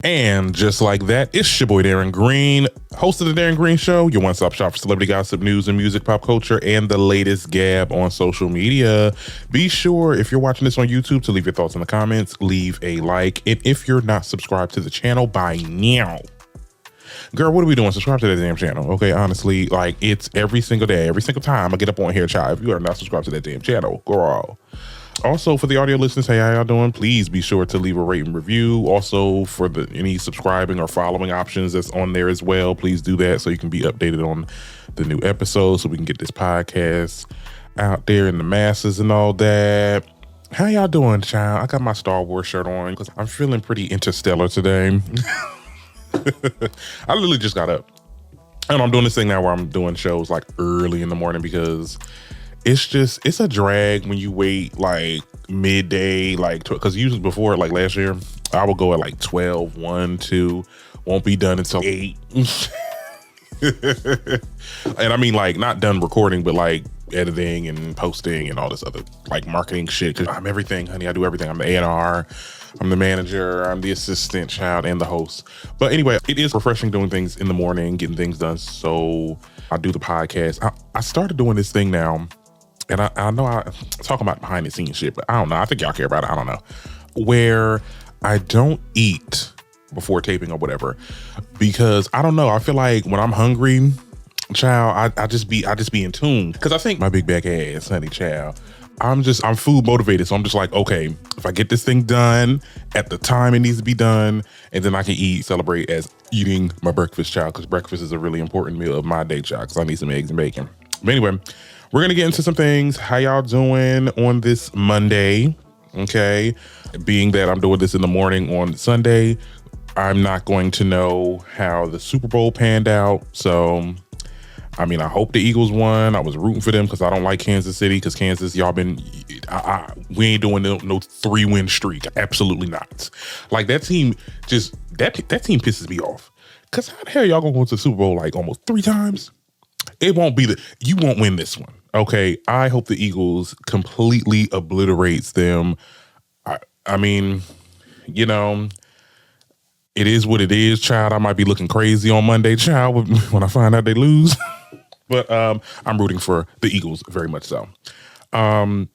And just like that, it's your boy Darren Green, host of the Darren Green Show, your one-stop shop for celebrity gossip, news, and music, pop culture, and the latest gab on social media. Be sure, if you're watching this on YouTube, to leave your thoughts in the comments, leave a like, and if you're not subscribed to the channel by now, girl, what are we doing? Subscribe to that damn channel, okay? Honestly, like, it's every single day, every single time I get up on here, child. If you are not subscribed to that damn channel, girl. Also, for the audio listeners, hey, how y'all doing? Please be sure to leave a rate and review. Also, for any subscribing or following options that's on there as well, please do that so you can be updated on the new episodes so we can get this podcast out there in the masses and all that. How y'all doing, child? I got my Star Wars shirt on because I'm feeling pretty interstellar today. I literally just got up. And I'm doing this thing now where I'm doing shows like early in the morning because it's a drag when you wait like midday, like, because usually before, like last year, I would go at like 12, 1, 2, won't be done until 8. And I mean, like, not done recording, but like editing and posting and all this other like marketing shit. Cause I'm everything, honey. I do everything. I'm the A&R, I'm the manager, I'm the assistant, child, and the host. But anyway, it is refreshing doing things in the morning, getting things done. So I do the podcast. I started doing this thing now. And I know I talk about behind the scenes shit, but I don't know. I think y'all care about it. I don't know. Where I don't eat before taping or whatever, because I don't know. I feel like when I'm hungry, child, I just be in tune. Because I think my big back ass, honey, child, I'm food motivated. So I'm just like, okay, if I get this thing done at the time it needs to be done, and then I can celebrate as eating my breakfast, child, because breakfast is a really important meal of my day, child, because I need some eggs and bacon. But anyway, we're going to get into some things. How y'all doing on this Monday? Okay. Being that I'm doing this in the morning on Sunday, I'm not going to know how the Super Bowl panned out. So, I mean, I hope the Eagles won. I was rooting for them because I don't like Kansas City, because Kansas, y'all we ain't doing no 3-win streak. Absolutely not. Like, that team that team pisses me off. Because how the hell y'all going to go to the Super Bowl like almost 3 times? It won't be you won't win this one. Okay, I hope the Eagles completely obliterates them. I mean, you know, it is what it is, child. I might be looking crazy on Monday, child, when I find out they lose. But I'm rooting for the Eagles very much so. Some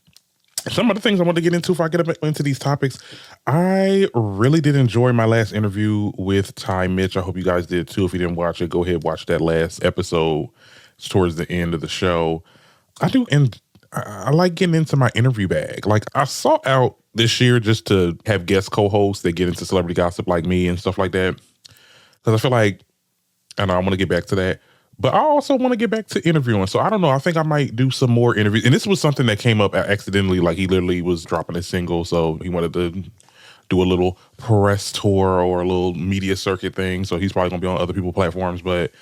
of the things I want to get into if I get up into these topics, I really did enjoy my last interview with Ty Mitch. I hope you guys did too. If you didn't watch it, go ahead, watch that last episode. It's towards the end of the show. I do, and I like getting into my interview bag. Like, I sought out this year just to have guest co-hosts that get into celebrity gossip like me and stuff like that. Because I feel like, and I want to get back to that, but I also want to get back to interviewing. So I don't know. I think I might do some more interviews. And this was something that came up accidentally. Like, he literally was dropping a single, so he wanted to do a little press tour or a little media circuit thing. So he's probably going to be on other people's platforms. But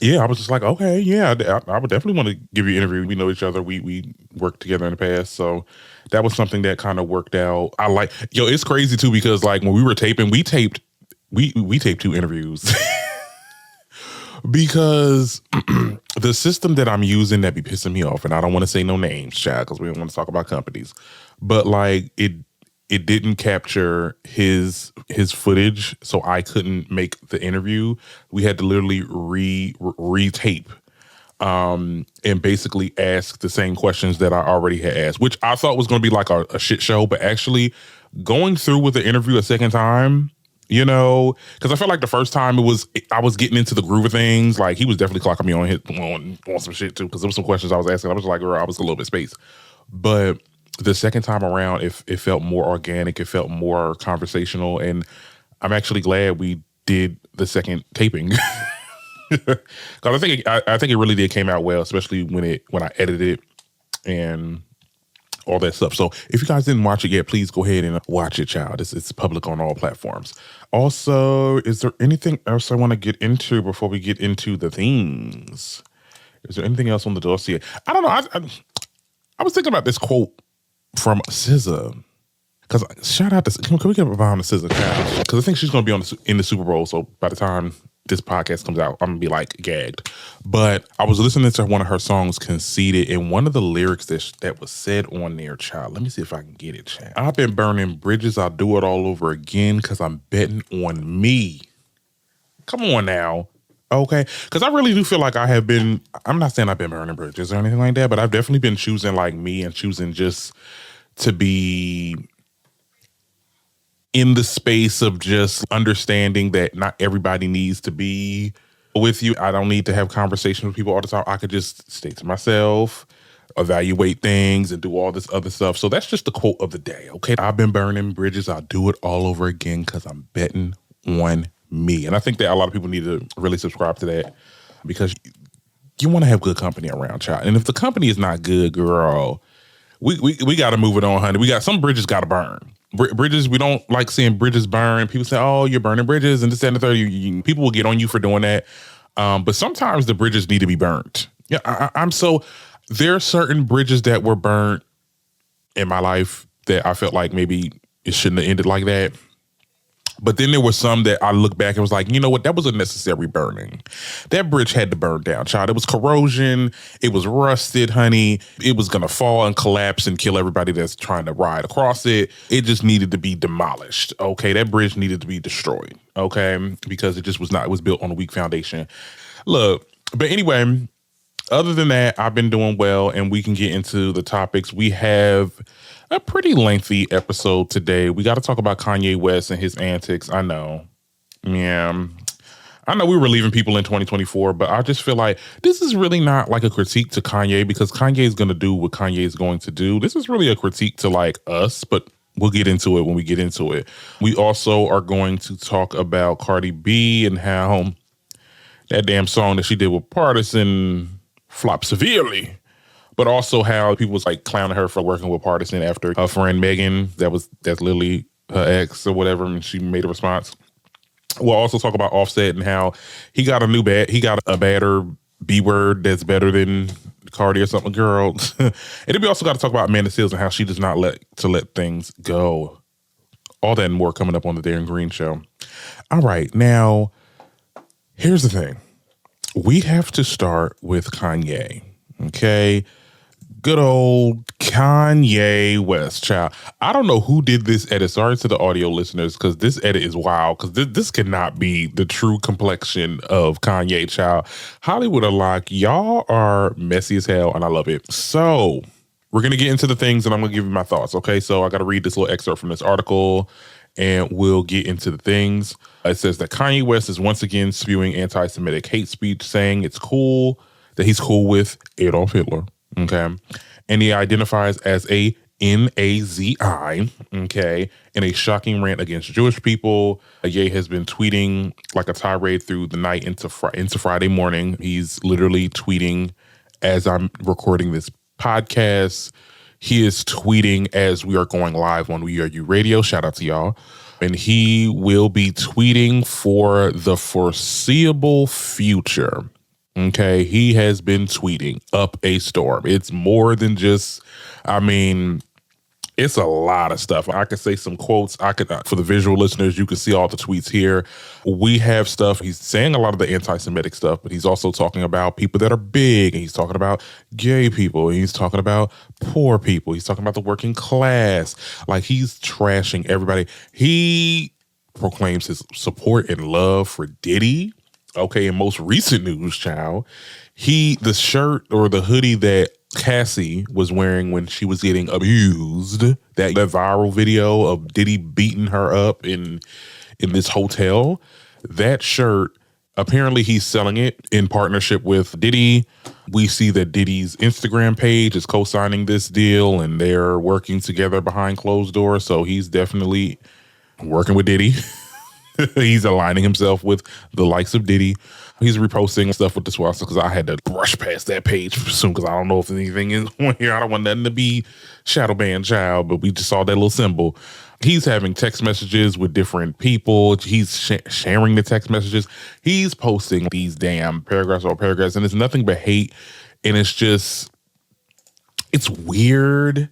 yeah, I was just like, okay, yeah, I would definitely want to give you an interview. We know each other. We worked together in the past. So that was something that kind of worked out. It's crazy too, because like when we were taping, we taped 2 interviews. Because the system that I'm using that be pissing me off, and I don't want to say no names, child, because we don't want to talk about companies, but like it didn't capture his footage, so I couldn't make the interview. We had to literally retape and basically ask the same questions that I already had asked, which I thought was going to be like a shit show, but actually going through with the interview a second time, you know, because I felt like the first time I was getting into the groove of things. Like, he was definitely clocking me on some shit too, because there were some questions I was asking. I was like, girl, I was a little bit spaced. But the second time around, it felt more organic. It felt more conversational, and I'm actually glad we did the second taping. Because I think it really did came out well, especially when I edited it and all that stuff. So if you guys didn't watch it yet, please go ahead and watch it, child. It's public on all platforms. Also, is there anything else I want to get into before we get into the things? Is there anything else on the dossier? I don't know. I was thinking about this quote from SZA. Because shout out to, can we get behind the SZA, child? Because I think she's going to be in the Super Bowl. So by the time this podcast comes out, I'm gonna be like gagged. But I was listening to one of her songs, Conceited, and one of the lyrics that was said on there, child. Let me see if I can get it, child. I've been burning bridges, I'll do it all over again because I'm betting on me. Come on now. Okay. Because I really do feel like I'm not saying I've been burning bridges or anything like that, but I've definitely been choosing like me and choosing just to be in the space of just understanding that not everybody needs to be with you. I don't need to have conversations with people all the time. I could just stay to myself, evaluate things, and do all this other stuff. So that's just the quote of the day. Okay. I've been burning bridges. I'll do it all over again because I'm betting on me. And I think that a lot of people need to really subscribe to that because you want to have good company around, child. And if the company is not good, girl, we got to move it on, honey. Some bridges got to burn. Bridges, we don't like seeing bridges burn. People say, oh, you're burning bridges and this, that, and the third. People will get on you for doing that. But sometimes the bridges need to be burnt. Yeah, there are certain bridges that were burnt in my life that I felt like maybe it shouldn't have ended like that. But then there were some that I look back and was like, you know what? That was a necessary burning. That bridge had to burn down, child. It was corrosion. It was rusted, honey. It was going to fall and collapse and kill everybody that's trying to ride across it. It just needed to be demolished, okay? That bridge needed to be destroyed, okay? Because it was built on a weak foundation. Look, but anyway, other than that, I've been doing well, and we can get into the topics. We have a pretty lengthy episode today. We got to talk about Kanye West and his antics. I know. Yeah. I know we were leaving people in 2024, but I just feel like this is really not like a critique to Kanye because Kanye is going to do what Kanye is going to do. This is really a critique to like us, but we'll get into it when we get into it. We also are going to talk about Cardi B and how that damn song that she did with Pardi flopped severely. But also how people was like clowning her for working with Pardi after her friend Megan, that's literally her ex or whatever, and she made a response. We'll also talk about Offset and how he got a badder B word that's better than Cardi or something, girl. And then we also got to talk about Amanda Seales and how she does not let things go. All that and more coming up on the Darren Green Show. All right, now here's the thing. We have to start with Kanye, okay? Good old Kanye West, child. I don't know who did this edit. Sorry to the audio listeners, because this edit is wild, because this cannot be the true complexion of Kanye, child. Hollywood Unlocked, y'all are messy as hell, and I love it. So we're going to get into the things, and I'm going to give you my thoughts, okay? So I got to read this little excerpt from this article, and we'll get into the things. It says that Kanye West is once again spewing anti-Semitic hate speech, saying it's cool that he's cool with Adolf Hitler. Okay. And he identifies as a Nazi, okay, in a shocking rant against Jewish people. Ye has been tweeting like a tirade through the night into Friday morning. He's literally tweeting as I'm recording this podcast. He is tweeting as we are going live on We Are You Radio. Shout out to y'all. And he will be tweeting for the foreseeable future. Okay, he has been tweeting up a storm. It's more than just, it's a lot of stuff. I could say some quotes. For the visual listeners, you can see all the tweets here. We have stuff. He's saying a lot of the anti-Semitic stuff, but he's also talking about people that are big. And he's talking about gay people. He's talking about poor people. He's talking about the working class. Like, he's trashing everybody. He proclaims his support and love for Diddy. Okay, in most recent news, child, the shirt or the hoodie that Cassie was wearing when she was getting abused, that viral video of Diddy beating her up in this hotel, that shirt, apparently he's selling it in partnership with Diddy. We see that Diddy's Instagram page is co-signing this deal and they're working together behind closed doors. So he's definitely working with Diddy. He's aligning himself with the likes of Diddy. He's reposting stuff with the swastika because I had to brush past that page soon because I don't know if anything is on here. I don't want nothing to be shadow banned, child, but we just saw that little symbol. He's having text messages with different people. He's sharing the text messages. He's posting these damn paragraphs, and it's nothing but hate. And it's weird.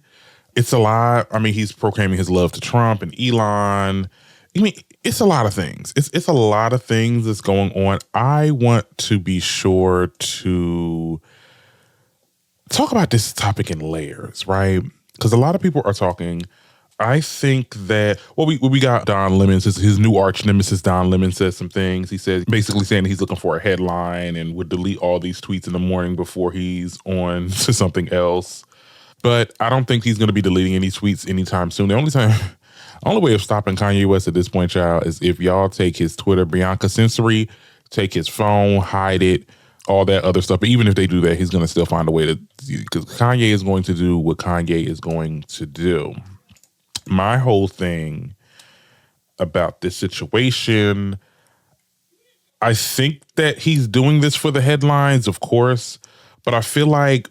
It's a lot. He's proclaiming his love to Trump and Elon. I mean, it's a lot of things. It's a lot of things that's going on. I want to be sure to talk about this topic in layers, right? Because a lot of people are talking. I think that we got Don Lemon, his new arch nemesis. Don Lemon says some things. He says basically saying he's looking for a headline and would delete all these tweets in the morning before he's on to something else. But I don't think he's going to be deleting any tweets anytime soon. The only way of stopping Kanye West at this point, child, is if y'all take his Twitter, Bianca Sensory, take his phone, hide it, all that other stuff. But even if they do that, he's going to still find a way to, because Kanye is going to do what Kanye is going to do. My whole thing about this situation, I think that he's doing this for the headlines, of course, but I feel like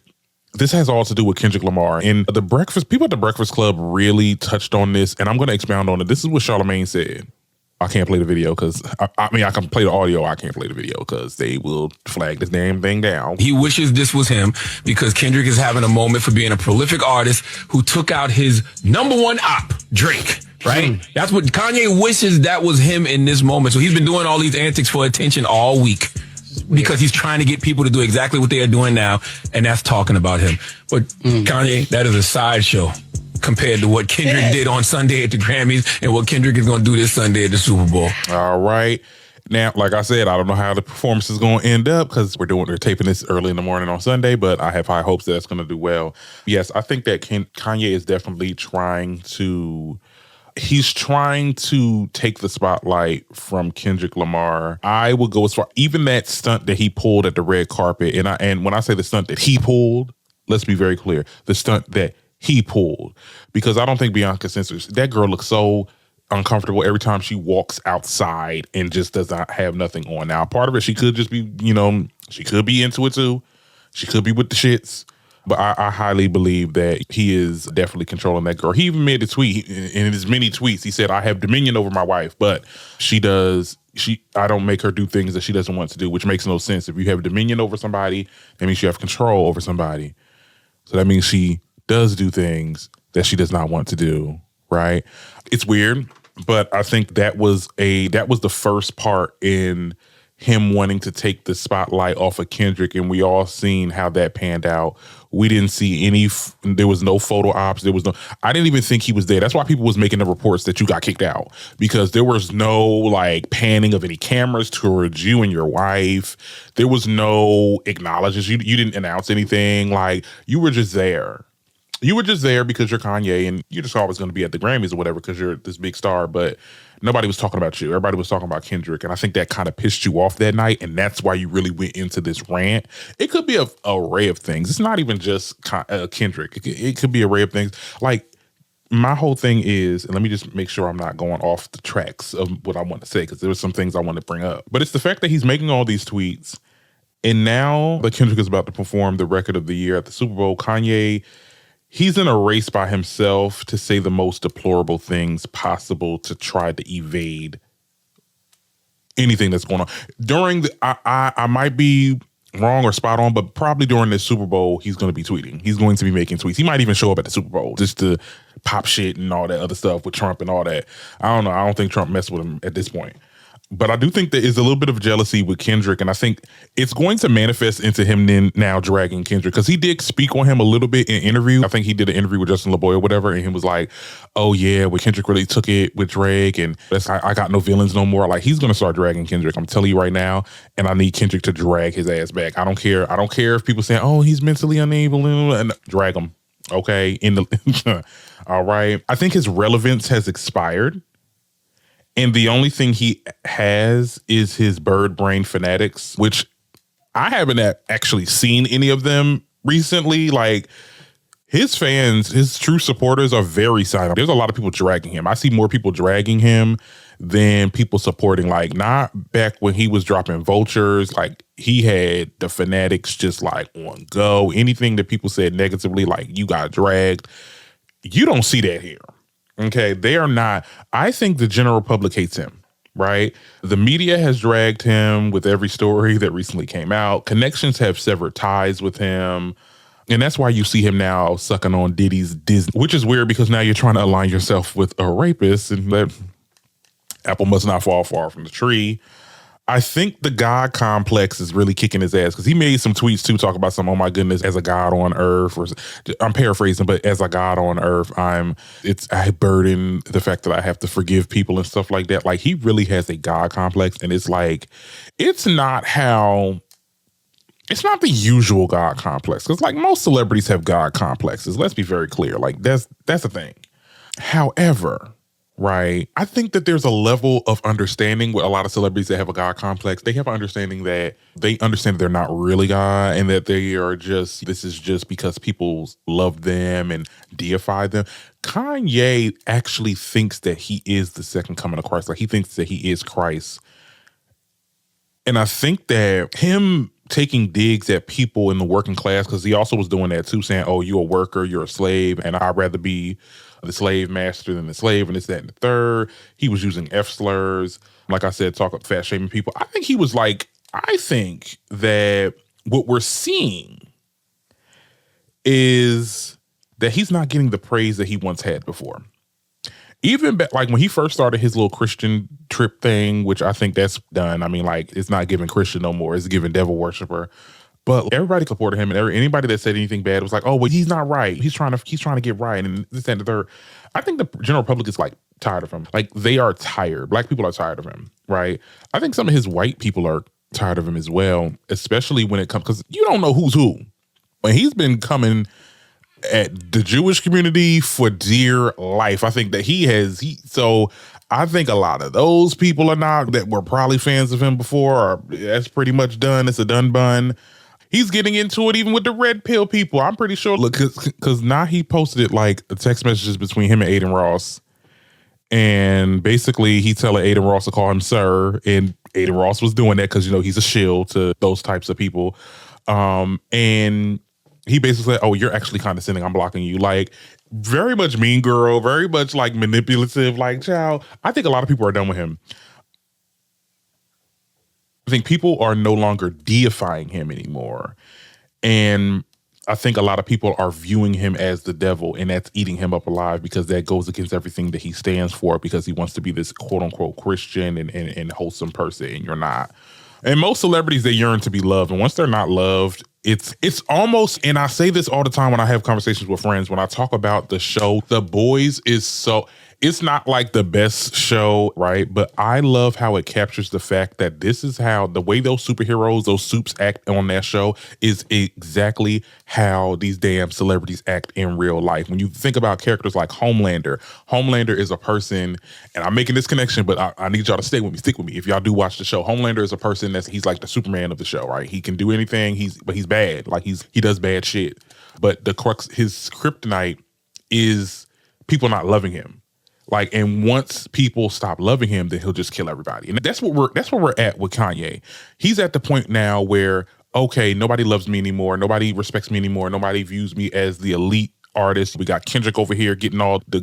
this has all to do with Kendrick Lamar. And people at the Breakfast Club really touched on this, and I'm going to expound on it. This is what Charlamagne said. I can't play the video because, I can play the audio. I can't play the video because they will flag this damn thing down. He wishes this was him because Kendrick is having a moment for being a prolific artist who took out his number one op, Drake. Right? That's what Kanye wishes that was him in this moment. So he's been doing all these antics for attention all week because he's trying to get people to do exactly what they are doing now, and that's talking about him. But Kanye, that is a sideshow compared to what Kendrick did on Sunday at the Grammys and what Kendrick is going to do this Sunday at the Super Bowl. All right. Now, like I said, I don't know how the performance is going to end up because we're taping this early in the morning on Sunday, but I have high hopes that it's going to do well. Yes, I think that Kanye is definitely trying to take the spotlight from Kendrick Lamar. I would go as far, even that stunt that he pulled at the red carpet, and when I say the stunt that he pulled, let's be very clear, the stunt that he pulled, because I don't think Bianca censors. That girl looks so uncomfortable every time she walks outside and just does not have nothing on. Now, part of it, she could just be, she could be into it too. She could be with the shits. But I highly believe that he is definitely controlling that girl. He even made a tweet in his many tweets. He said, I have dominion over my wife, but I don't make her do things that she doesn't want to do, which makes no sense. If you have dominion over somebody, that means you have control over somebody. So that means she does do things that she does not want to do, right? It's weird, but I think that was the first part in him wanting to take the spotlight off of Kendrick, and we all seen how that panned out. We didn't see there was no photo ops. I didn't even think he was there. That's why people was making the reports that you got kicked out, because there was no panning of any cameras towards you and your wife. There was no acknowledgments. You didn't announce anything. You were just there. You were just there because you're Kanye and you're just always going to be at the Grammys or whatever because you're this big star, but nobody was talking about you. Everybody was talking about Kendrick, and I think that kind of pissed you off that night, and that's why you really went into this rant. It could be an array of things. It's not even just Kendrick. It could be an array of things. My whole thing is, and let me just make sure I'm not going off the tracks of what I want to say, because there were some things I want to bring up. But it's the fact that he's making all these tweets, and now that Kendrick is about to perform the record of the year at the Super Bowl, Kanye, he's in a race by himself to say the most deplorable things possible to try to evade anything that's going on. I might be wrong or spot on, but probably during this Super Bowl, he's going to be tweeting. He's going to be making tweets. He might even show up at the Super Bowl just to pop shit and all that other stuff with Trump and all that. I don't know. I don't think Trump messed with him at this point. But I do think there is a little bit of jealousy with Kendrick, and I think it's going to manifest into him now dragging Kendrick, because he did speak on him a little bit in interview. I think he did an interview with Justin LeBoy or whatever, and he was like, oh yeah, well, Kendrick really took it with Drake, and I got no feelings no more. He's going to start dragging Kendrick. I'm telling you right now, and I need Kendrick to drag his ass back. I don't care if people say, oh, he's mentally unable, and drag him, okay? All right. I think his relevance has expired. And the only thing he has is his bird brain fanatics, which I haven't actually seen any of them recently. His fans, his true supporters are very silent. There's a lot of people dragging him. I see more people dragging him than people supporting. Not back when he was dropping vultures. He had the fanatics just on go. Anything that people said negatively, you got dragged. You don't see that here. Okay, they are not. I think the general public hates him, right? The media has dragged him with every story that recently came out. Connections have severed ties with him. And that's why you see him now sucking on Diddy's Disney, which is weird because now you're trying to align yourself with a rapist. And apple must not fall far from the tree. I think the God complex is really kicking his ass because he made some tweets too, talk about some, oh my goodness, as a God on earth, or I'm paraphrasing, but as a God on earth, I burden the fact that I have to forgive people and stuff like that. Like, he really has a God complex, and it's like, it's not the usual God complex. Because like most celebrities have God complexes. Let's be very clear. Like, that's the thing. However, right, I think that there's a level of understanding with a lot of celebrities that have a God complex. They have an understanding that they understand they're not really God, and that this is just because people love them and deify them. Kanye actually thinks that he is the second coming of Christ. Like, he thinks that he is Christ. And I think that him taking digs at people in the working class, because he also was doing that too, saying, oh, you're a worker, you're a slave, and I'd rather be the slave master than the slave, and this, that, and the third. He was using F slurs. Like I said, talk fat shaming people. I think that what we're seeing is that he's not getting the praise that he once had before. Even like when he first started his little Christian trip thing, which I think that's done. I mean, like, it's not giving Christian no more. It's giving devil worshiper. But everybody supported him, and anybody that said anything bad was like, oh, well, he's not right. He's trying to get right, and this, that, and the third. I think the general public is like tired of him. Like, they are tired. Black people are tired of him, right? I think some of his white people are tired of him as well, especially when it comes, because you don't know who's who. But he's been coming at the Jewish community for dear life. I think that so I think a lot of those people are not, that were probably fans of him before, that's pretty much done. It's a done bun. He's getting into it even with the red pill people. I'm pretty sure, look, because now he posted it like text messages between him and Aiden Ross. And basically he telling Aiden Ross to call him sir. And Aiden Ross was doing that because, he's a shill to those types of people. And he basically said, oh, you're actually condescending. I'm blocking you. Like, very much mean girl, very much like manipulative, like, child. I think a lot of people are done with him. I think people are no longer deifying him anymore. And I think a lot of people are viewing him as the devil, and that's eating him up alive, because that goes against everything that he stands for, because he wants to be this quote unquote Christian and wholesome person, and you're not. And most celebrities, they yearn to be loved. And once they're not loved, it's almost, and I say this all the time when I have conversations with friends, when I talk about the show, The Boys it's not like the best show, right? But I love how it captures the fact that this is how the way those superheroes, those supes act on that show is exactly how these damn celebrities act in real life. When you think about characters like Homelander is a person, and I'm making this connection, but I need y'all to stick with me. If y'all do watch the show, Homelander is a person he's like the Superman of the show, right? He can do anything, but he's bad. Like, he does bad shit. But the crux, his kryptonite is people not loving him. Like, and once people stop loving him, then he'll just kill everybody. And that's where we're at with Kanye. He's at the point now where, okay, nobody loves me anymore. Nobody respects me anymore. Nobody views me as the elite artist. We got Kendrick over here getting all the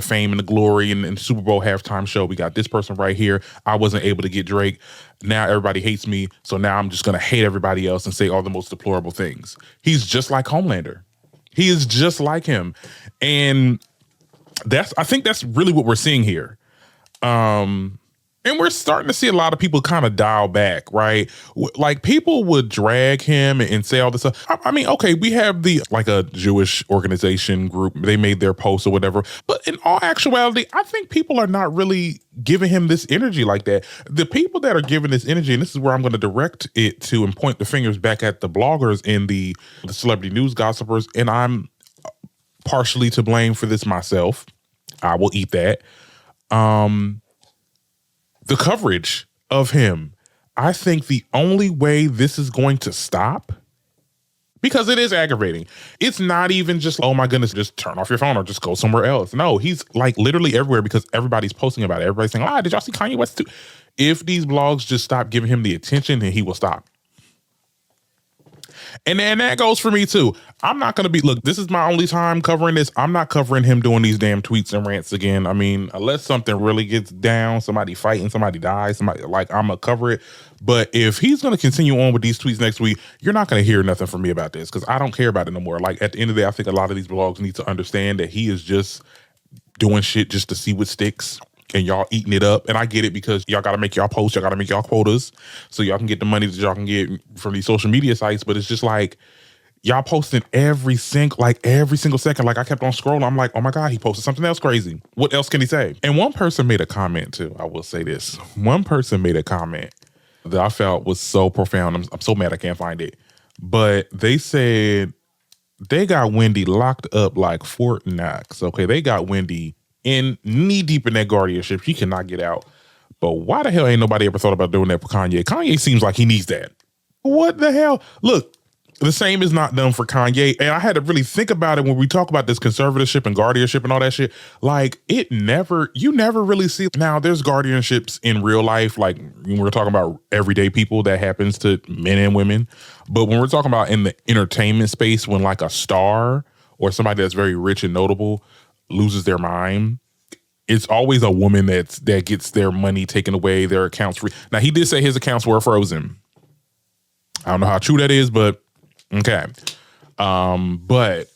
fame and the glory and the Super Bowl halftime show. We got this person right here. I wasn't able to get Drake. Now everybody hates me. So now I'm just going to hate everybody else and say all the most deplorable things. He's just like Homelander. He is just like him. And I think that's really what we're seeing here. And we're starting to see a lot of people kind of dial back, right? Like, people would drag him and say all this stuff. I mean, okay, we have like a Jewish organization group. They made their post or whatever. But in all actuality, I think people are not really giving him this energy like that. The people that are giving this energy, and this is where I'm going to direct it to and point the fingers back at the bloggers and the celebrity news gossipers, and I'm partially to blame for this myself. I will eat that. The coverage of him, I think the only way this is going to stop, because it is aggravating. It's not even just, oh my goodness, just turn off your phone or just go somewhere else. No, he's like literally everywhere because everybody's posting about it. Everybody's saying, did y'all see Kanye West too? If these blogs just stop giving him the attention, then he will stop. And that goes for me too. I'm not going to look, this is my only time covering this. I'm not covering him doing these damn tweets and rants again. I mean, unless something really gets down, somebody fighting, somebody dies, I'm going to cover it. But if he's going to continue on with these tweets next week, you're not going to hear nothing from me about this, because I don't care about it no more. Like, at the end of the day, I think a lot of these blogs need to understand that he is just doing shit just to see what sticks. and y'all eating it up. And I get it because y'all got to make y'all posts, y'all got to make y'all quotas so y'all can get the money that y'all can get from these social media sites. But it's just like, y'all posting every single second. Like I kept on scrolling. I'm like, oh my God, he posted something else crazy. What else can he say? And one person made a comment too. I will say this. One person made a comment that I felt was so profound. I'm so mad I can't find it. But they said they got Wendy locked up like Fort Knox. Okay, they got Wendy in knee deep in that guardianship. She cannot get out. But why the hell ain't nobody ever thought about doing that for Kanye? Kanye seems like he needs that. What the hell? Look, the same is not done for Kanye. And I had to really think about it when we talk about this conservatorship and guardianship and all that shit. Like you never really see. Now there's guardianships in real life. Like when we're talking about everyday people, that happens to men and women. But when we're talking about in the entertainment space, when like a star or somebody that's very rich and notable loses their mind, it's always a woman that gets their money taken away, their accounts free. Now he did say his accounts were frozen. I don't know how true that is, but okay. But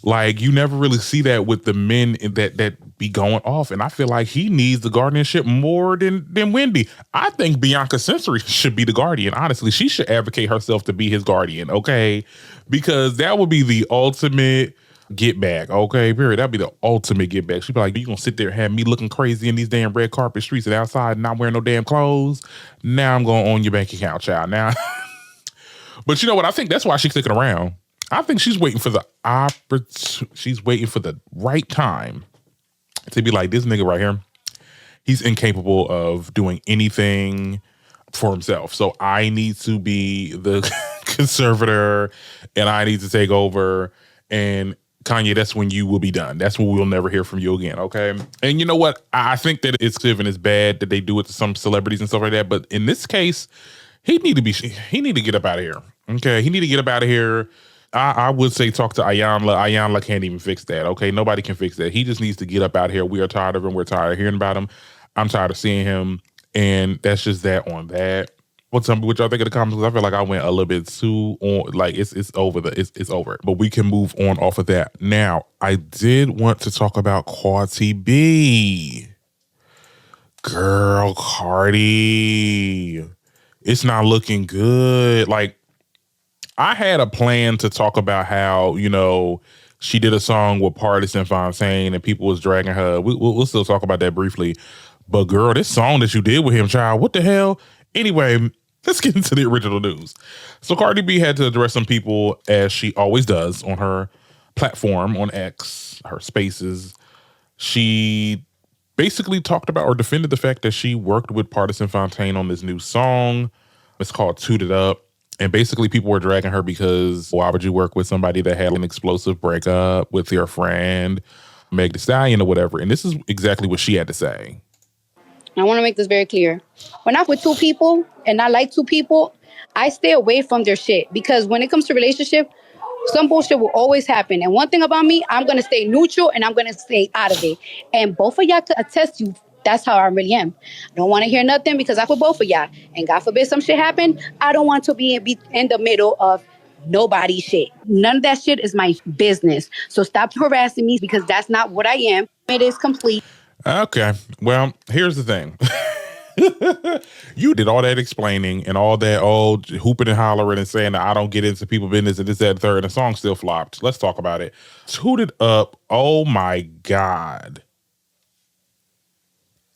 like you never really see that with the men that be going off. And I feel like he needs the guardianship more than Wendy. I think Bianca Sensory should be the guardian. Honestly, she should advocate herself to be his guardian, okay? Because that would be the ultimate get back, okay? Period. That'd be the ultimate get back. She'd be like, you gonna sit there and have me looking crazy in these damn red carpet streets and outside and not wearing no damn clothes? Now I'm gonna own your bank account, child. Now but you know what? I think that's why she's sticking around. I think she's waiting for the right time to be like, this nigga right here, he's incapable of doing anything for himself. So I need to be the conservator and I need to take over. And Kanye, that's when you will be done. That's when we'll never hear from you again, okay? And you know what? I think that it's good and it's bad that they do it to some celebrities and stuff like that. But in this case, he need to get up out of here. Okay, he need to get up out of here. I would say talk to Ayanla. Ayanla can't even fix that. Okay, nobody can fix that. He just needs to get up out of here. We are tired of him. We're tired of hearing about him. I'm tired of seeing him, and that's just that on that. Well, tell me what y'all think of the comments. I feel like I went a little bit too on. Like it's over. It's over. But we can move on off of that. Now, I did want to talk about Cardi B. Girl, Cardi. It's not looking good. Like, I had a plan to talk about how, you know, she did a song with Pardi and Fontaine and people was dragging her. We'll still talk about that briefly. But girl, this song that you did with him, child, what the hell? Anyway, let's get into the original news. So Cardi B had to address some people, as she always does, on her platform, on X, her spaces. She basically talked about or defended the fact that she worked with Pardi and Fontaine on this new song. It's called Toot It Up. And basically people were dragging her because why would you work with somebody that had an explosive breakup with your friend, Meg Thee Stallion or whatever? And this is exactly what she had to say. I want to make this very clear. When I'm with two people and I like two people, I stay away from their shit. Because when it comes to relationship, some bullshit will always happen. And one thing about me, I'm going to stay neutral and I'm going to stay out of it. And both of y'all could attest to that's how I really am. I don't want to hear nothing because I'm with both of y'all. And God forbid some shit happen, I don't want to be in the middle of nobody's shit. None of that shit is my business. So stop harassing me because that's not what I am. It is complete. Okay. Well, here's the thing. You did all that explaining and all that old hooping and hollering and saying that I don't get into people business and this, that, and third, and the song still flopped. Let's talk about it. Toot It Up. Oh my God.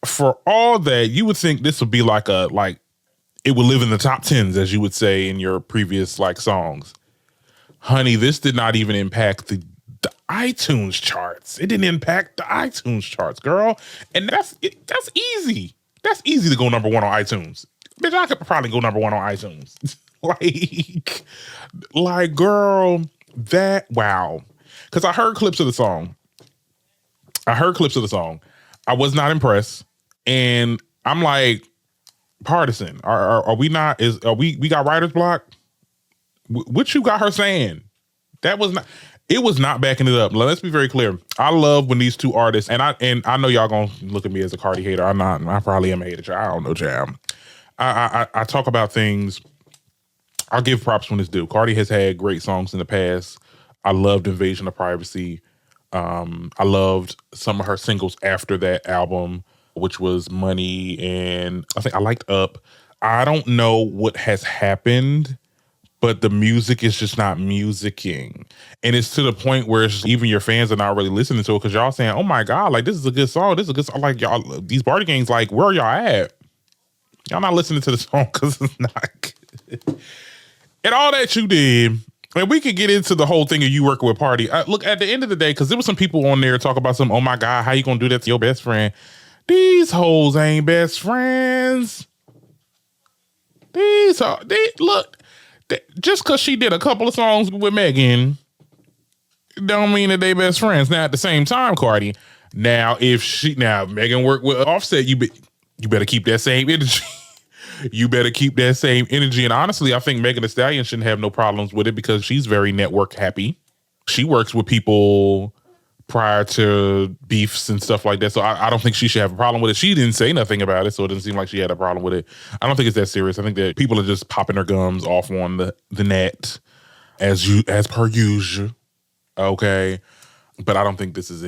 For all that, you would think this would be like it would live in the top 10s, as you would say in your previous like songs. Honey, this did not even impact the iTunes charts. It didn't impact the iTunes charts, girl. And that's easy. That's easy to go number one on iTunes. Bitch, I could probably go number one on iTunes. like, girl, wow. Because I heard clips of the song. I was not impressed. And I'm like, partisan. Are we not? We got writer's block? What you got her saying? It was not backing it up. Let's be very clear. I love when these two artists, and I know y'all gonna look at me as a Cardi hater. I'm not. I probably am a hater. I don't know, child. I talk about things. I'll give props when it's due. Cardi has had great songs in the past. I loved Invasion of Privacy. I loved some of her singles after that album, which was Money, and I think I liked Up. I don't know what has happened, but the music is just not musicking. And it's to the point where it's even your fans are not really listening to it because y'all saying, oh my God, like this is a good song. This is a good song. Like y'all, these party games, like where are y'all at? Y'all not listening to the song because it's not good. And all that you did, and we could get into the whole thing of you working with Pardi. Look, at the end of the day, because there was some people on there talk about some, oh my God, how you gonna do that to your best friend? These hoes ain't best friends. Look, just because she did a couple of songs with Megan, don't mean that they best friends. Now, at the same time, Cardi, now Megan worked with Offset, you better keep that same energy. You better keep that same energy. And honestly, I think Megan Thee Stallion shouldn't have no problems with it because she's very network happy. She works with people prior to beefs and stuff like that. So I don't think she should have a problem with it. She didn't say nothing about it, so it doesn't seem like she had a problem with it. I don't think it's that serious. I think that people are just popping their gums off on the net as per usual. Okay. But I don't think this is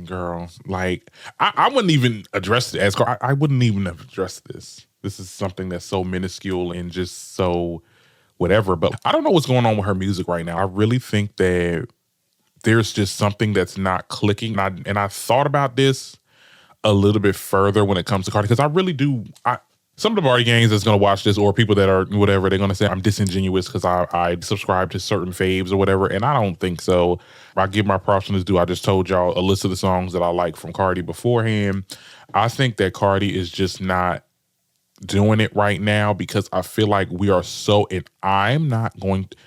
girl. Like, I wouldn't even address it as I wouldn't even have addressed this. This is something that's so minuscule and just so whatever. But I don't know what's going on with her music right now. I really think that there's just something that's not clicking. And I thought about this a little bit further when it comes to Cardi, because I really do. Some of the party gangs that's going to watch this, or people that are whatever, they're going to say I'm disingenuous because I subscribe to certain faves or whatever. And I don't think so. I give my props to due. I just told y'all a list of the songs that I like from Cardi beforehand. I think that Cardi is just not doing it right now because I feel like we are so, and I'm not going to,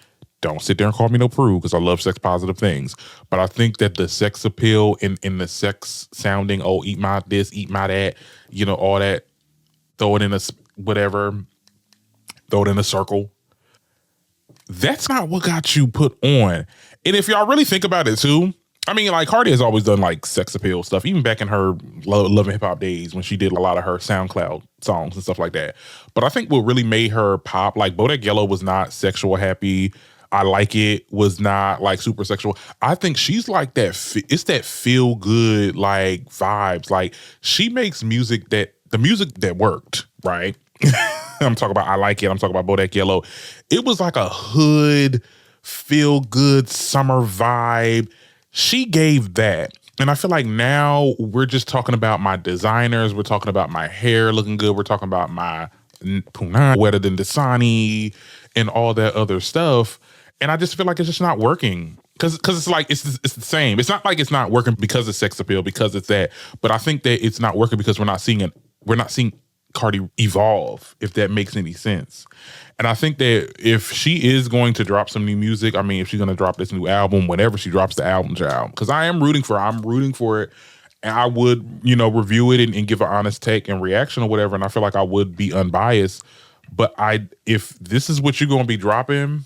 don't sit there and call me no prude because I love sex positive things. But I think that the sex appeal in the sex sounding, oh, eat my this, eat my that, all that, throw it in a whatever, throw it in a circle. That's not what got you put on. And if y'all really think about it too, I mean, like Cardi has always done like sex appeal stuff, even back in her Love and Hip Hop days when she did a lot of her SoundCloud songs and stuff like that. But I think what really made her pop, like Bodak Yellow was not sexual happy. I Like It was not like super sexual. I think she's like that. It's that feel good like vibes. Like she makes music that worked, right? I'm talking about I Like It. I'm talking about Bodak Yellow. It was like a hood feel good summer vibe. She gave that. And I feel like now we're just talking about my designers. We're talking about my hair looking good. We're talking about my punani wetter than Dasani and all that other stuff. And I just feel like it's just not working. Because it's like, it's the same. It's not like it's not working because of sex appeal, because it's that. But I think that it's not working because we're not seeing Cardi evolve, if that makes any sense. And I think that if she is going to drop some new music, I mean, if she's going to drop this new album, whenever she drops the album, because I am rooting for her. I'm rooting for it. And I would, review it and give an honest take and reaction or whatever. And I feel like I would be unbiased. But if this is what you're going to be dropping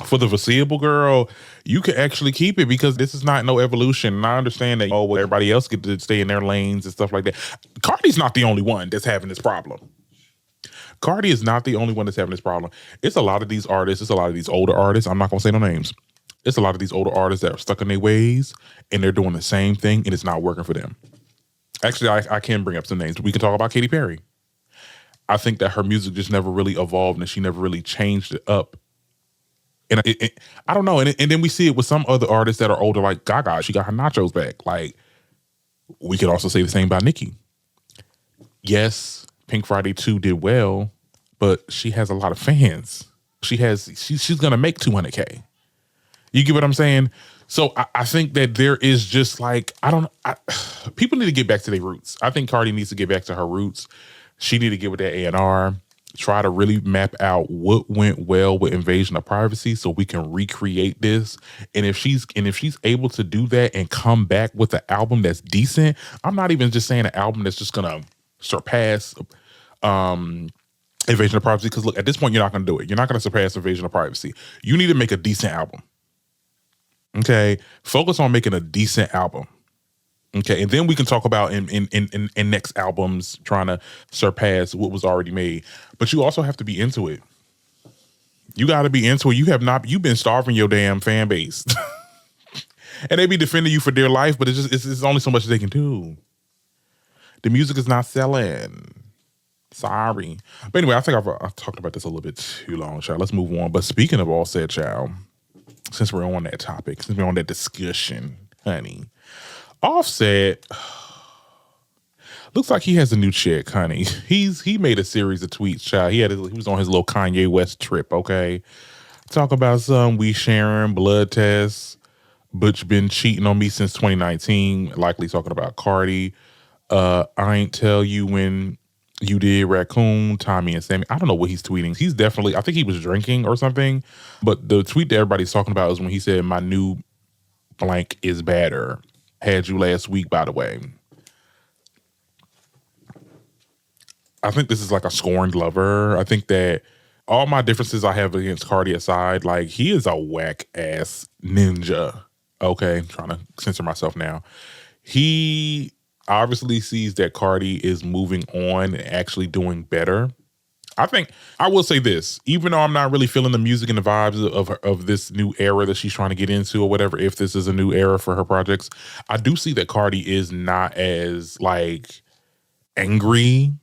for the foreseeable, girl, you can actually keep it because this is not no evolution. And I understand that, everybody else get to stay in their lanes and stuff like that. Cardi's not the only one that's having this problem. Cardi is not the only one that's having this problem. It's a lot of these artists. It's a lot of these older artists. I'm not going to say no names. It's a lot of these older artists that are stuck in their ways and they're doing the same thing and it's not working for them. Actually, I can bring up some names. We can talk about Katy Perry. I think that her music just never really evolved and she never really changed it up. And I don't know. And then we see it with some other artists that are older, like Gaga. She got her nachos back. Like, we could also say the same about Nicki. Yes, Pink Friday 2 did well, but she has a lot of fans. She's going to make 200K. You get what I'm saying? So I think that there is just like, people need to get back to their roots. I think Cardi needs to get back to her roots. She need to get with that A&R. Try to really map out what went well with Invasion of Privacy so we can recreate this. And if she's able to do that and come back with an album that's decent, I'm not even just saying an album that's just gonna surpass Invasion of Privacy. Because look, at this point, you're not gonna do it. You're not gonna surpass Invasion of Privacy. You need to make a decent album. Okay, focus on making a decent album. Okay, and then we can talk about in next albums trying to surpass what was already made. But you also have to be into it. You got to be into it. You've been starving your damn fan base. And they be defending you for dear life, but it's only so much they can do. The music is not selling. Sorry. But anyway, I think I've talked about this a little bit too long, child. Let's move on. But speaking of Offset, child, since we're on that topic, since we're on that discussion, honey, Offset looks like he has a new chick, honey. He made a series of tweets, child. He was on his little Kanye West trip, okay? Talk about some we sharing, blood tests. Butch been cheating on me since 2019. Likely talking about Cardi. I ain't tell you when you did Raccoon, Tommy and Sammy. I don't know what he's tweeting. He's definitely, I think he was drinking or something. But the tweet that everybody's talking about is when he said, my new blank is badder. Had you last week, by the way. I think this is like a scorned lover. I think that all my differences I have against Cardi aside, like he is a whack ass ninja. Okay, I'm trying to censor myself now. He obviously sees that Cardi is moving on and actually doing better. I think I will say this, even though I'm not really feeling the music and the vibes of this new era that she's trying to get into or whatever, if this is a new era for her projects, I do see that Cardi is not as like angry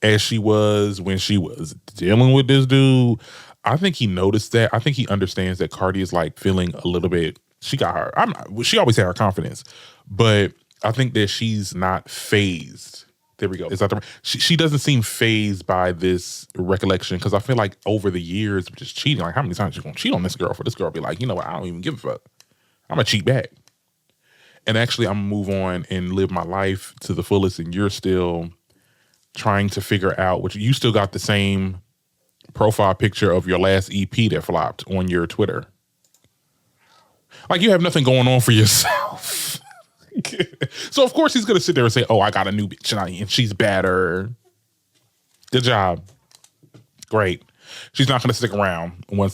as she was when she was dealing with this dude. I think he noticed that. I think he understands that Cardi is like feeling a little bit, she always had her confidence, but I think that she's not phased. There we go. Is that she doesn't seem phased by this recollection, because I feel like over the years of just cheating, like how many times you gonna cheat on this girl for this girl be like, you know what, I don't even give a fuck. I'm gonna cheat back. And actually I'm gonna move on and live my life to the fullest, and you're still trying to figure out what you still got the same profile picture of your last EP that flopped on your Twitter. Like you have nothing going on for yourself. So of course he's gonna sit there and say, oh, I got a new bitch and she's better. Good job. Great. She's not gonna stick around when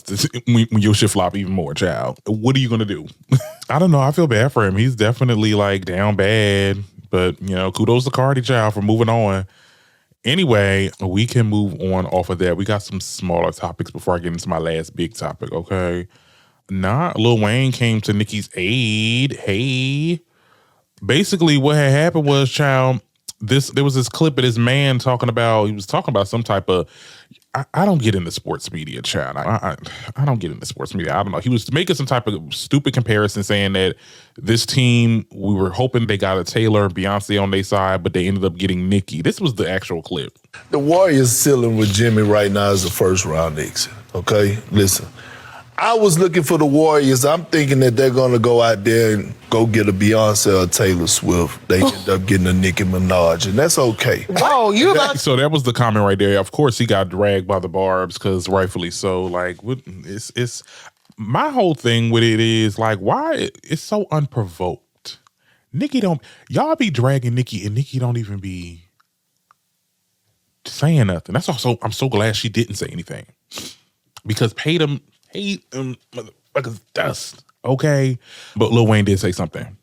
your shit flop even more, child. What are you gonna do? I don't know. I feel bad for him. He's definitely like down bad, but you know, kudos to Cardi, child, for moving on. Anyway, we can move on off of that. We got some smaller topics before I get into my last big topic, okay? Lil Wayne came to Nicki's aid. Hey. Basically, what had happened was, child, there was this clip of this man he was talking about some type of, I don't get into sports media, child. I don't get into sports media. I don't know. He was making some type of stupid comparison saying that this team, we were hoping they got a Taylor and Beyonce on their side, but they ended up getting Nicki. This was the actual clip. The Warriors sealing with Jimmy right now as a first round exit, okay? Listen, I was looking for the Warriors. I'm thinking that they're going to go out there and go get a Beyonce or Taylor Swift. They end up getting a Nicki Minaj, and that's okay. Oh, so that was the comment right there. Of course, he got dragged by the barbs, because rightfully so. Like, it's my whole thing with it is like, why it's so unprovoked. Y'all be dragging Nicki, and Nicki don't even be saying nothing. That's also, I'm so glad she didn't say anything, because hate them motherfuckers dust, okay? But Lil Wayne did say something.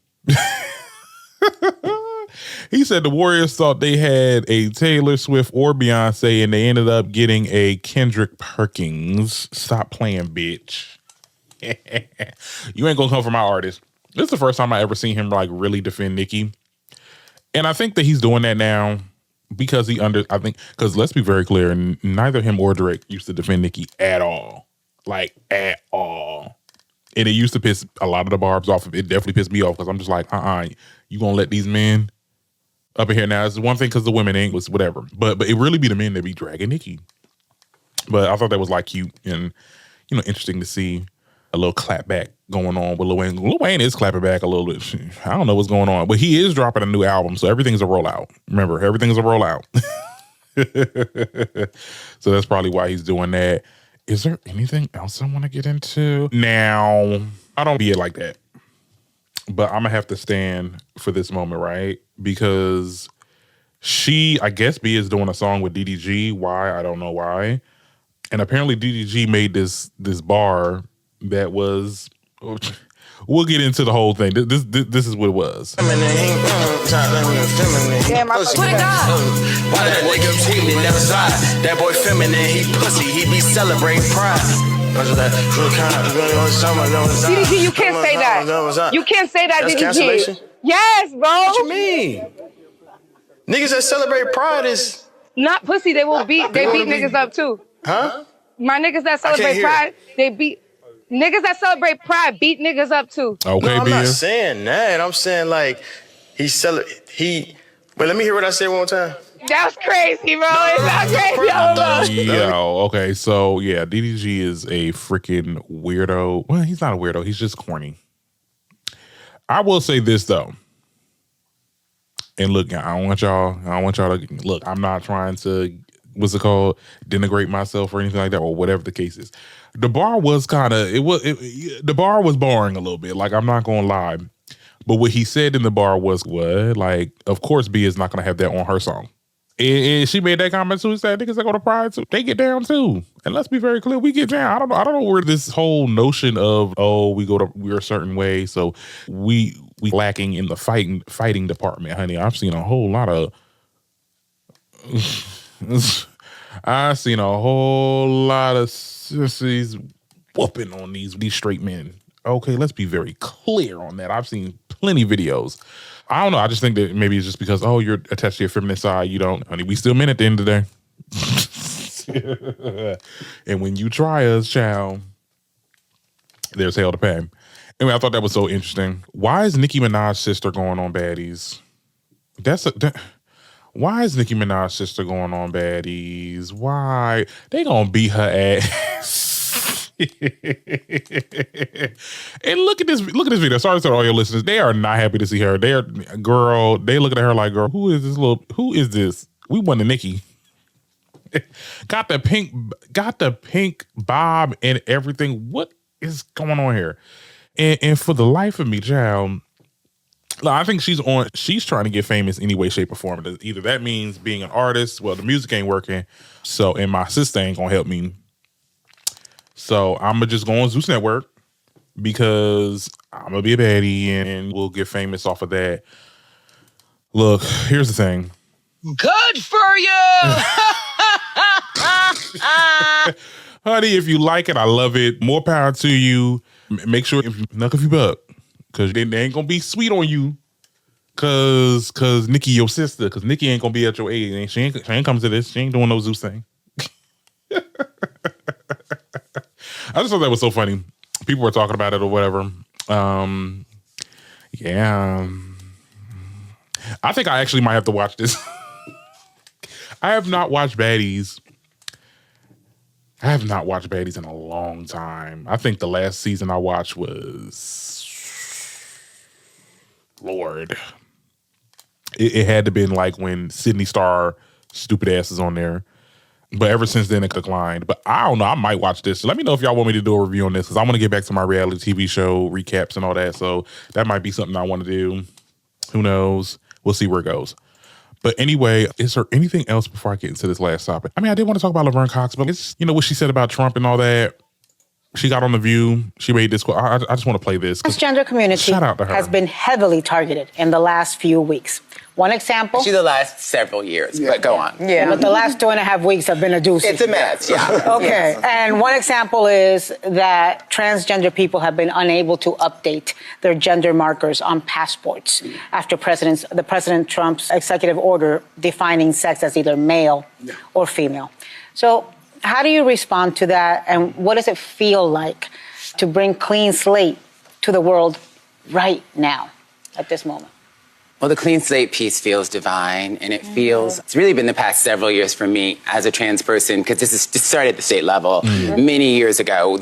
He said the Warriors thought they had a Taylor Swift or Beyonce, and they ended up getting a Kendrick Perkins. Stop playing, bitch. You ain't gonna come for my artist. This is the first time I ever seen him like really defend Nicki. And I think that he's doing that now because because let's be very clear, neither him or Drake used to defend Nicki at all. Like, at all. And it used to piss a lot of the barbs off. It definitely pissed me off, because I'm just like, you gonna let these men up in here now? It's one thing because the women ain't, was whatever. But it really be the men that be dragging Nicki. But I thought that was like cute and, you know, interesting to see a little clapback going on with Lil Wayne. Lil Wayne is clapping back a little bit. I don't know what's going on, but he is dropping a new album, so everything's a rollout. Remember, everything's a rollout. So that's probably why he's doing that. Is there anything else I want to get into? Now, I don't be it like that, but I'm gonna have to stand for this moment, right? Because I guess B is doing a song with DDG. Why? I don't know why. And apparently DDG made this bar that was, we'll get into the whole thing. This is what it was. Damn, I swear to God. Why that nigga cheating, never slide. That boy feminine, he pussy, he be celebrating pride. DDG, you can't say that. You can't say that, That's DDG. cancellation? Yes, bro. What you mean? Niggas that celebrate Pride is... Not pussy, they beat niggas up too. Huh? My niggas that I can't celebrate hear. Pride, they beat... Niggas that celebrate Pride beat niggas up too. Okay, No, I'm not Bia. saying that. I'm saying like, Wait, let me hear what I said one more time. That's crazy, bro. It's not crazy. Yo, okay, so yeah, DDG is a freaking weirdo. Well, he's not a weirdo. He's just corny. I will say this though, and look, I don't want y'all to look. I'm not trying to denigrate myself or anything like that, or whatever the case is. The bar was the bar was boring a little bit. Like, I'm not gonna lie, but what he said in the bar was what, like, of course, B is not gonna have that on her song. And she made that comment too. She said, niggas that go to Pride too, they get down too. And let's be very clear, we get down. I don't know where this whole notion of, we're a certain way, so we lacking in the fighting department, honey. I've seen a whole lot of sissies whooping on these straight men. Okay, let's be very clear on that. I've seen plenty of videos. I don't know. I just think that maybe it's just because, you're attached to your feminine side. You don't, honey, we still men at the end of the day. And when you try us, child, there's hell to pay. Anyway, I thought that was so interesting. Why is Nicki Minaj's sister going on Baddies? Why is Nicki Minaj's sister going on Baddies? Why? They gonna beat her ass. And look at this video. Sorry to all your listeners. They are not happy to see her. They looking at her like, girl, who is this? We won the Nicki. Got the pink bob and everything. What is going on here? And for the life of me, child, I think she's trying to get famous any way, shape, or form. Either that means being an artist. Well, the music ain't working. And my sister ain't gonna help me. So I'm gonna just go on Zeus Network because I'm gonna be a baddie and we'll get famous off of that. Look, here's the thing. Good for you. Honey, if you like it, I love it. More power to you. Make sure if you knuck if you buck, because they ain't gonna be sweet on you. Cause Nicki your sister, cause Nicki ain't gonna be at your age. And she ain't coming to this. She ain't doing no Zeus thing. I just thought that was so funny. People were talking about it or whatever. Yeah. I think I actually might have to watch this. I have not watched Baddies. In a long time. I think the last season I watched was... Lord. It had to been like when Sydney Star stupid ass is on there. But ever since then, it declined. But I don't know. I might watch this. Let me know if y'all want me to do a review on this, because I want to get back to my reality TV show recaps and all that. So that might be something I want to do. Who knows? We'll see where it goes. But anyway, is there anything else before I get into this last topic? I mean, I did want to talk about Laverne Cox, but it's, what she said about Trump and all that. She got on The View. She made this quote. I just want to play this. Transgender community Shout out to her. has been heavily targeted in the last few weeks. One example. Actually, the last several years, but go on. Yeah, but the last 2.5 weeks have been a doozy. It's a mess, yeah. Okay, and one example is that transgender people have been unable to update their gender markers on passports after President Trump's executive order defining sex as either male or female. So how do you respond to that, and what does it feel like to bring clean slate to the world right now, at this moment? Well, the clean slate piece feels divine, and it feels, it's really been the past several years for me as a trans person, because this started at the state level many years ago.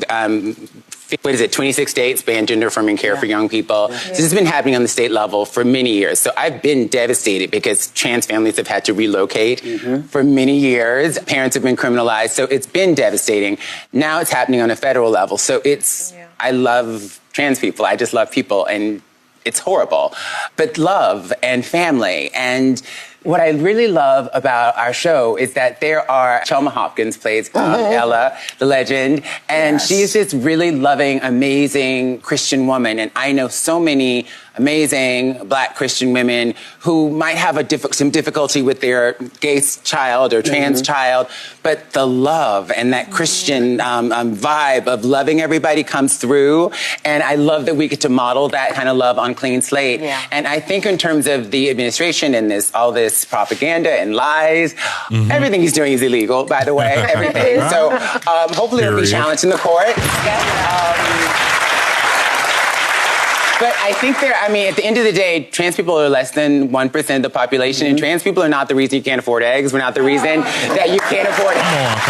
26 states banned gender-affirming care for young people. So this has been happening on the state level for many years. So I've been devastated because trans families have had to relocate for many years. Parents have been criminalized, so it's been devastating. Now it's happening on a federal level. So I love trans people. I just love people, and it's horrible. But love and family. And what I really love about our show is that Chelma Hopkins plays Ella, the legend, and she's this really loving, amazing Christian woman. And I know so many amazing Black Christian women who might have some difficulty with their gay child or trans child, but the love and that Christian vibe of loving everybody comes through. And I love that we get to model that kind of love on Clean Slate. Yeah. And I think in terms of the administration and all this propaganda and lies, everything he's doing is illegal, by the way, everything. So hopefully it'll be challenged in the court. But I think at the end of the day, trans people are less than 1% of the population, and trans people are not the reason you can't afford eggs. We're not the reason that you can't afford eggs.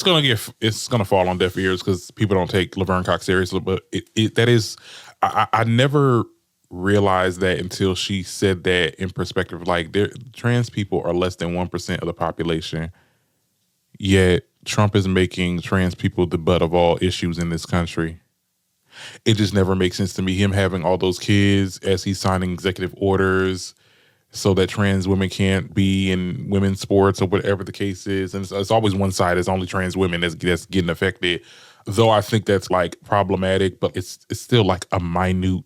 Come on. It's gonna fall on deaf ears because people don't take Laverne Cox seriously. But I never realized that until she said that in perspective. Like, trans people are less than 1% of the population, yet Trump is making trans people the butt of all issues in this country. It just never makes sense to me. Him having all those kids as he's signing executive orders so that trans women can't be in women's sports or whatever the case is. And it's always one side. It's only trans women that's getting affected. Though I think that's like problematic, but it's still like a minute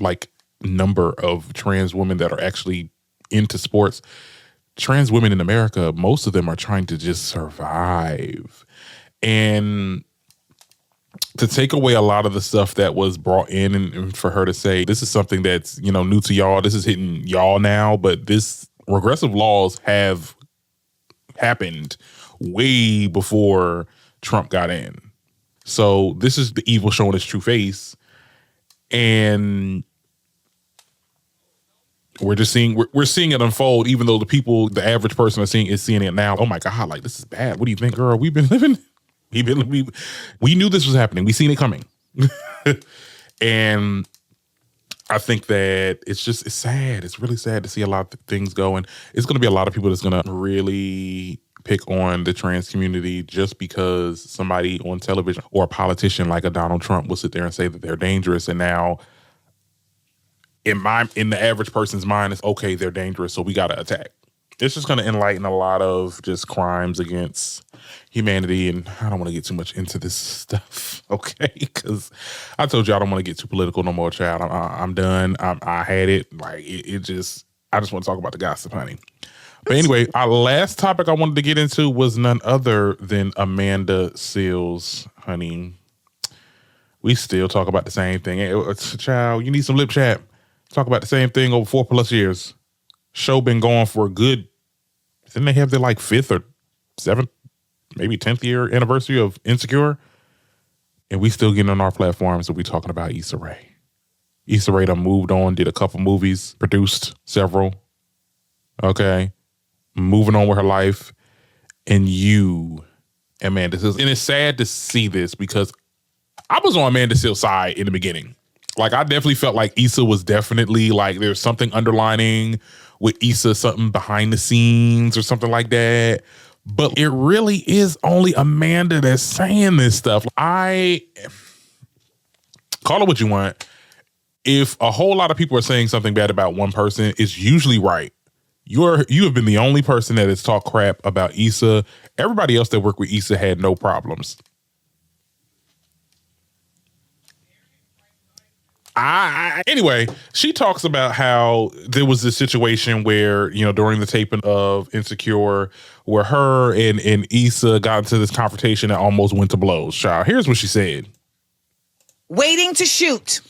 like number of trans women that are actually into sports. Trans women in America, most of them are trying to just survive. And to take away a lot of the stuff that was brought in and for her to say, this is something that's, new to y'all, this is hitting y'all now, but this regressive laws have happened way before Trump got in. So this is the evil showing its true face. And we're just seeing it unfold, even though the average person is seeing it now. Oh my God, like, this is bad. What do you think, girl? We knew this was happening. We seen it coming. And I think that it's sad. It's really sad to see a lot of things go. And it's going to be a lot of people that's going to really pick on the trans community just because somebody on television or a politician like a Donald Trump will sit there and say that they're dangerous. And now in the average person's mind, it's okay, they're dangerous, so we got to attack. It's just going to enlighten a lot of just crimes against humanity. And I don't want to get too much into this stuff, okay? Because I told you I don't want to get too political no more, child. I'm done. I had it. Like, I just want to talk about the gossip, honey. But anyway, our last topic I wanted to get into was none other than Amanda Seales, honey. We still talk about the same thing. Child, you need some lip chat. Talk about the same thing over 4+ years. Show been going for a good, didn't they have their like 5th or 7th, maybe 10th year anniversary of Insecure? And we still getting on our platforms and we talking about Issa Rae. Issa Rae done moved on, did a couple movies, produced several. Okay. Moving on with her life. And you, Amanda Seales. And it's sad to see this because I was on Amanda Seales' side in the beginning. Like, I definitely felt like Issa was definitely like, there's something underlining with Issa, something behind the scenes or something like that. But it really is only Amanda that's saying this stuff. I call it what you want. If a whole lot of people are saying something bad about one person, it's usually right. You have been the only person that has talked crap about Issa. Everybody else that worked with Issa had no problems. Anyway, she talks about how there was this situation where, during the taping of Insecure, where her and Issa got into this confrontation that almost went to blows. Child, here's what she said. Waiting to shoot.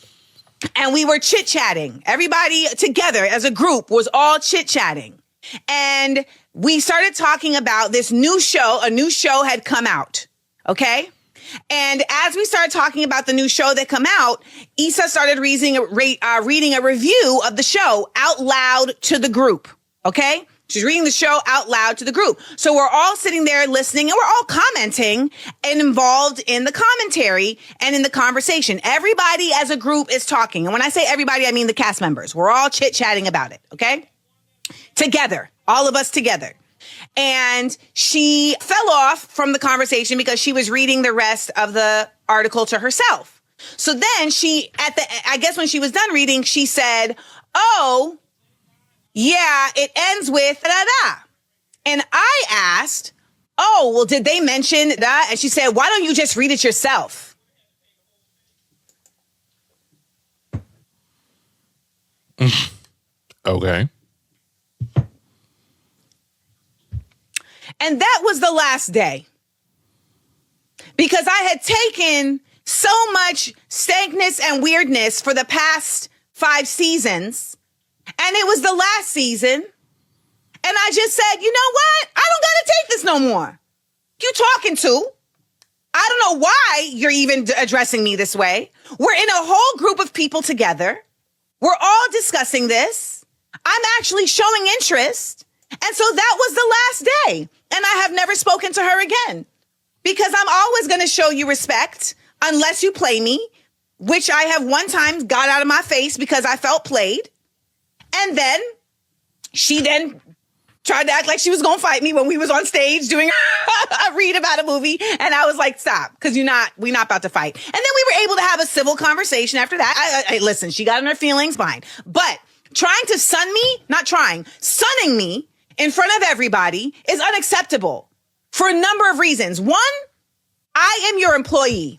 And we were chit-chatting. Everybody together as a group was all chit-chatting. And we started talking about this new show. A new show had come out. Okay? And as we started talking about the new show that come out, Issa started reading a review of the show out loud to the group. Okay? She's reading the show out loud to the group. So we're all sitting there listening and we're all commenting and involved in the commentary and in the conversation. Everybody as a group is talking. And when I say everybody, I mean the cast members. We're all chit-chatting about it. Okay? Together. All of us together. And she fell off from the conversation because she was reading the rest of the article to herself. So then I guess when she was done reading, she said, oh, yeah, it ends with da-da. And I asked, oh, well, did they mention that? And she said, why don't you just read it yourself? Okay. And that was the last day. Because I had taken so much stankness and weirdness for the past 5 seasons, and it was the last season, and I just said, you know what? I don't gotta take this no more. You talking to? I don't know why you're even addressing me this way. We're in a whole group of people together. We're all discussing this. I'm actually showing interest. And so that was the last day. And I have never spoken to her again. Because I'm always going to show you respect unless you play me, which I have one time got out of my face because I felt played. And then she then tried to act like she was going to fight me when we was on stage doing a read about a movie. And I was like, stop, because we're not about to fight. And then we were able to have a civil conversation after that. I listen, she got in her feelings, fine. But trying to sunning me in front of everybody is unacceptable for a number of reasons. One, I am your employee.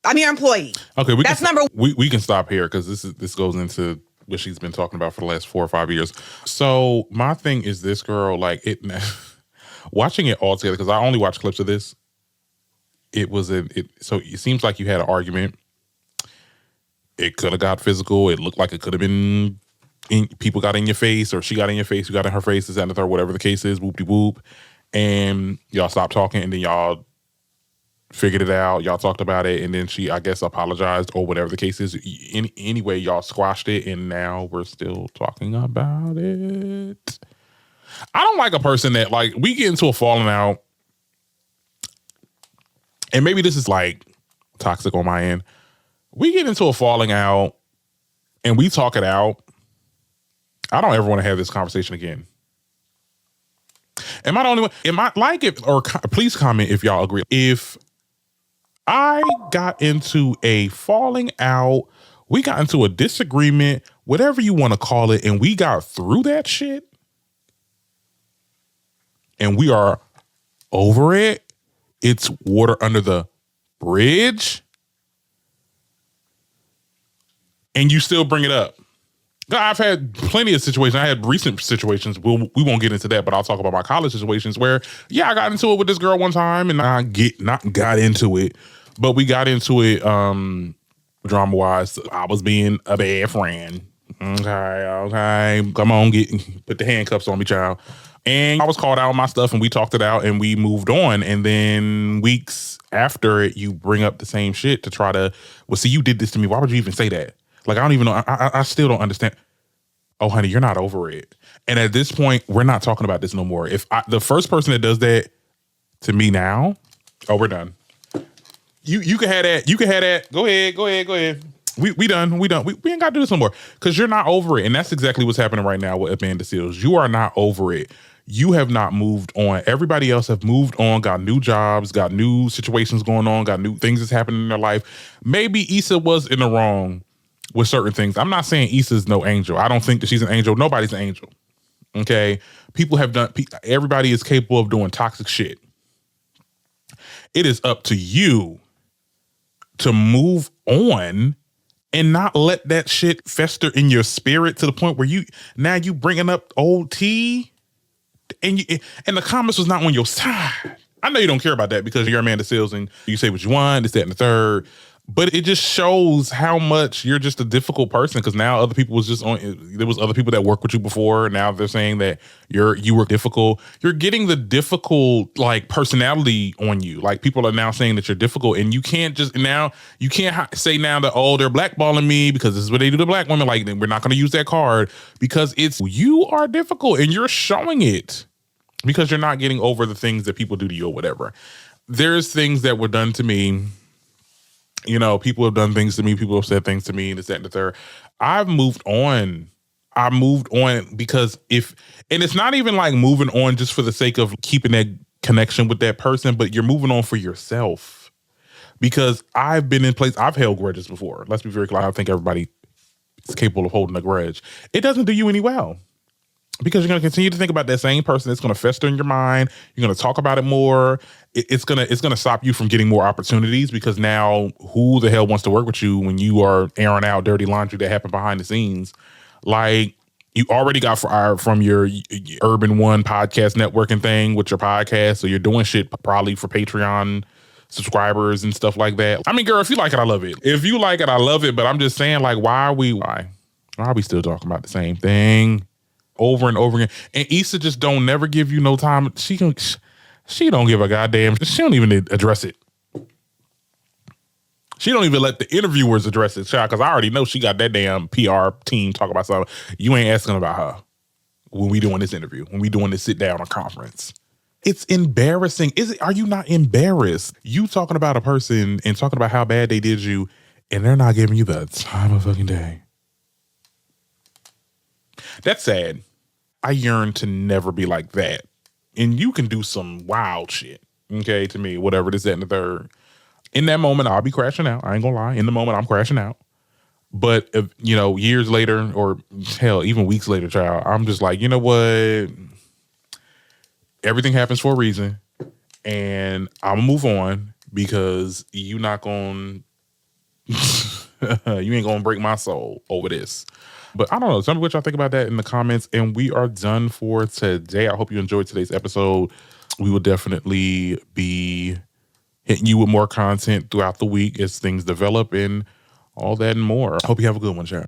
I'm your employee. Okay, that's number one. We can stop here because this goes into what she's been talking about for the last 4 or 5 years. So my thing is this, girl, like it watching it all together, because I only watched clips of this. So it seems like you had an argument. It could have got physical. It looked like it could have been people got in your face, or she got in your face, you got in her face, this, that, and the third, whatever the case is, whoop-de-whoop. And y'all stopped talking, and then y'all figured it out. Y'all talked about it, and then she, I guess, apologized, or whatever the case is. Anyway, y'all squashed it, and now we're still talking about it. I don't like a person that, like, we get into a falling out, and maybe this is, like, toxic on my end. We get into a falling out, and we talk it out. I don't ever want to have this conversation again. Am I the only one? Am I like it? Or please comment if y'all agree. If I got into a falling out, we got into a disagreement, whatever you want to call it, and we got through that shit, and we are over it, it's water under the bridge, and you still bring it up. I've had plenty of situations. I had recent situations. We won't get into that, but I'll talk about my college situations where, yeah, I got into it with this girl one time, and I got into it, but we got into it drama wise. I was being a bad friend. Okay, come on, put the handcuffs on me, child. And I was called out on my stuff, and we talked it out, and we moved on. And then weeks after it, you bring up the same shit to try to, well, see, you did this to me. Why would you even say that? Like, I don't even know. I still don't understand. Oh, honey, you're not over it. And at this point, we're not talking about this no more. If the first person that does that to me now, oh, we're done. You can have that. You can have that. Go ahead. We done. We ain't got to do this no more because you're not over it. And that's exactly what's happening right now with Amanda Seales. You are not over it. You have not moved on. Everybody else have moved on, got new jobs, got new situations going on, got new things that's happening in their life. Maybe Issa was in the wrong with certain things. I'm not saying Issa's no angel. I don't think that she's an angel. Nobody's an angel. Okay? Everybody is capable of doing toxic shit. It is up to you to move on and not let that shit fester in your spirit to the point where you bringing up old tea and the comments was not on your side. I know you don't care about that because you're Amanda Seales and you say what you want, this, that, and the third. But it just shows how much you're just a difficult person because now other people there was other people that worked with you before. Now they're saying that you were difficult. You're getting the difficult like personality on you. Like people are now saying that you're difficult, and you can't say now that, oh, they're blackballing me because this is what they do to black women. Like, we're not going to use that card because you are difficult and you're showing it because you're not getting over the things that people do to you or whatever. There's things that were done to me. You know, people have done things to me. People have said things to me, this, that, and the third. I've moved on. I moved on because and it's not even like moving on just for the sake of keeping that connection with that person, but you're moving on for yourself. Because I've been in place, I've held grudges before. Let's be very clear. I think everybody is capable of holding a grudge. It doesn't do you any well. because you're going to continue to think about that same person. It's going to fester in your mind. You're going to talk about it more. It's going to stop you from getting more opportunities, because now who the hell wants to work with you when you are airing out dirty laundry that happened behind the scenes? Like, you already got fired from your Urban One podcast networking thing with your podcast. So you're doing shit probably for Patreon subscribers and stuff like that. I mean, girl, if you like it, I love it. If you like it, I love it. But I'm just saying, like, why are we still talking about the same thing over and over again? And Issa just don't never give you no time. She don't give a goddamn. She don't even address it. She don't even let the interviewers address it, child, because I already know she got that damn PR team talk about something. You ain't asking about her when we doing this interview, when we doing this sit down or conference. It's embarrassing. Are you not embarrassed? You talking about a person and talking about how bad they did you, and they're not giving you the time of fucking day. That's sad. I yearn to never be like that. And you can do some wild shit, okay, to me, whatever it is, that, and the third. In that moment, I'll be crashing out. I ain't gonna lie. In the moment, I'm crashing out. But, if, years later, or hell, even weeks later, child, I'm just like, you know what? Everything happens for a reason. And I'm gonna move on, because you not gonna, you ain't gonna break my soul over this. But I don't know. Tell me what y'all think about that in the comments. And we are done for today. I hope you enjoyed today's episode. We will definitely be hitting you with more content throughout the week as things develop and all that and more. Hope you have a good one, Sharon.